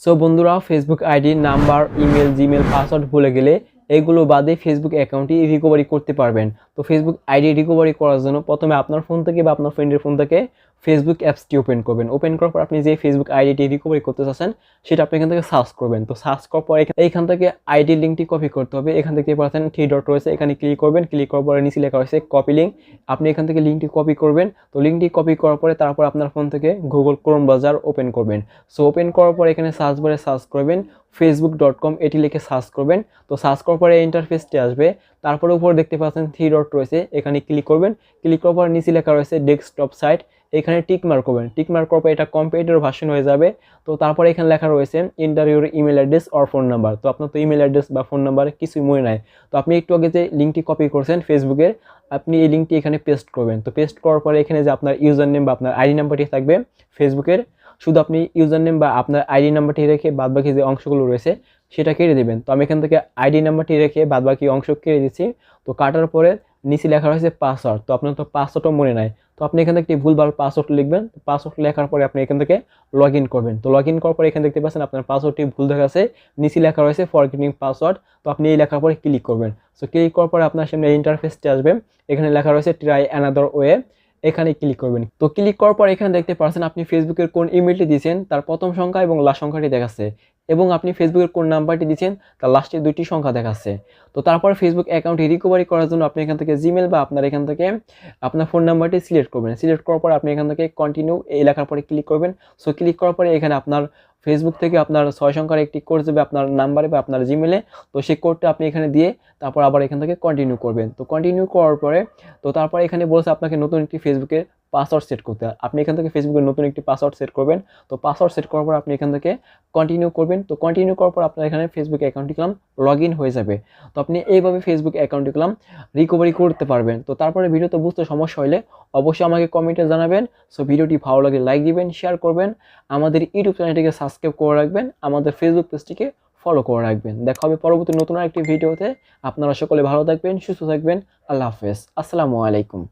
So বন্ধুরা, Facebook ID number, email, Gmail, password ভুলে গেলে এগুলো বাদে ফেসবুক অ্যাকাউন্টটি রিকভারি করতে পারবেন। তো ফেসবুক আইডি রিকভারি করার জন্য প্রথমে আপনার ফোন থেকে বা আপনার ফ্রেন্ডের ফোন থেকে ফেসবুক অ্যাপসটি ওপেন করবেন। ওপেন করার পর আপনি যে ফেসবুক আইডিটি রিকভারি করতে চাচ্ছেন সেটা আপনি এখান থেকে সার্চ করবেন। তো সার্চ করার পর এইখান থেকে আইডি লিঙ্কটি কপি করতে হবে। এখান থেকে পাচ্ছেন 3 ডট রয়েছে, এখানে ক্লিক করবেন। ক্লিক করার পরে নিচে লেখা রয়েছে কপি লিঙ্ক। আপনি এখান থেকে লিঙ্কটি কপি করবেন। তো লিঙ্কটি কপি করার পরে তারপর আপনার ফোন থেকে গুগল ক্রোম ব্রাউজার ওপেন করবেন। সো ওপেন করার পর এখানে সার্চ বারে সার্চ করবেন facebook.com, এটি লিখে সার্চ করবেন। তো সার্চ করার পরে ইন্টারফেসটি আসবে। তারপরে উপরে দেখতে পাচ্ছেন 3 ডট রয়েছে, এখানে ক্লিক করবেন। ক্লিক করার পর নিচে লেখা রয়েছে ডেস্কটপ সাইট, এখানে টিক মার্ক করবেন। টিক মার্ক করার পর এটা কম্পিউটার ভার্সন হয়ে যাবে। তো তারপরে এখানে লেখা রয়েছে enter your email address or phone number. তো আপনার তো ইমেল অ্যাড্রেস বা ফোন নাম্বার কিছুই মনে নাই। তো আপনি একটু আগে যে লিঙ্কটি কপি করছেন ফেসবুকের, আপনি এই লিঙ্কটি এখানে পেস্ট করবেন। তো পেস্ট করার পরে এখানে যে আপনার ইউজার নেম বা আপনার আইডি নাম্বারটি থাকবে ফেসবুকের, শুধু আপনি ইউজার নেম বা আপনার আইডি নাম্বারটি রেখে বাদবাকি যে অংশগুলো রয়েছে সেটা কেটে দেবেন। তো আমি এখান থেকে আইডি নাম্বারটি রেখে বাদবাকি অংশ কেটে দিচ্ছি। তো কাটার পরে নিচে লেখা রয়েছে পাসওয়ার্ড। তো আপনার তো পাসওয়ার্ডও মনে নাই। তো আপনি এখান থেকে একটি ভুলভাল পাসওয়ার্ড লিখবেন। পাসওয়ার্ড লেখার পরে আপনি এখান থেকে লগ ইন করবেন। তো লগ ইন করার পরে এখানে দেখতে পাচ্ছেন আপনার পাসওয়ার্ডটি ভুল দেখাচ্ছে, নিচে লেখা রয়েছে ফরগেটিং পাসওয়ার্ড। তো আপনি এই লেখার পরে ক্লিক করবেন। সো ক্লিক করার পরে আপনার সামনে ইন্টারফেসটি আসবে। এখানে লেখা রয়েছে ট্রাই অ্যানাদার ওয়ে, এখানে ক্লিক করবেন। তো ক্লিক করার পর এখানে দেখতে পাচ্ছেন আপনি ফেসবুকের কোন ইমেলটি দিয়েছেন তার প্রথম সংখ্যা এবং লাস্ট সংখ্যাটি দেখাচ্ছে, এবং আপনি ফেসবুকের কোন নাম্বারটি দিয়েছেন তার লাস্টের 2টি সংখ্যা দেখাচ্ছে। তো তারপর ফেসবুক অ্যাকাউন্টটি রিকভারি করার জন্য আপনি এখান থেকে জিমেল বা আপনার এখান থেকে আপনার ফোন নাম্বারটি সিলেক্ট করবেন। সিলেক্ট করার পর আপনি এখান থেকে কন্টিনিউ এই লেখার পরে ক্লিক করবেন। সো ক্লিক করার পরে এখানে আপনার ফেসবুক থেকে আপনার 6 সংখ্যার একটি কোড যাবে আপনার নাম্বারে বা আপনার জিমেলে। তো সেই কোডটা আপনি এখানে দিয়ে তারপর আবার এখান থেকে কন্টিনিউ করবেন। তো কন্টিনিউ করার পরে তো তারপর এখানে বলছে আপনাকে নতুন একটি ফেসবুকের পাসওয়ার্ড সেট করতে। আপনি এখান থেকে ফেসবুকের নতুন একটি পাসওয়ার্ড সেট করবেন। তো পাসওয়ার্ড সেট করার পর আপনি এখান থেকে কন্টিনিউ করবেন। তো কন্টিনিউ করার পর আপনার এখানে ফেসবুক অ্যাকাউন্টটি লগ ইন হয়ে যাবে। তো আপনি এইভাবে ফেসবুক অ্যাকাউন্টটি রিকভারি করতে পারবেন। তো তারপরে ভিডিওতে বুঝতে সমস্যা হলে অবশ্যই আমাকে কমেন্টে জানাবেন। সো ভিডিওটি ভালো লাগলে লাইক দিবেন, শেয়ার করবেন, আমাদের ইউটিউব চ্যানেলটিকে সাবস্ক্রাইব করে রাখবেন, আমাদের ফেসবুক পেজটিকে ফলো করে রাখবেন। দেখা হবে পরবর্তী নতুন আরেকটি ভিডিওতে। আপনারা সকলে ভালো থাকবেন, সুস্থ থাকবেন। আল্লাহ হাফেজ, আসসালামু আলাইকুম।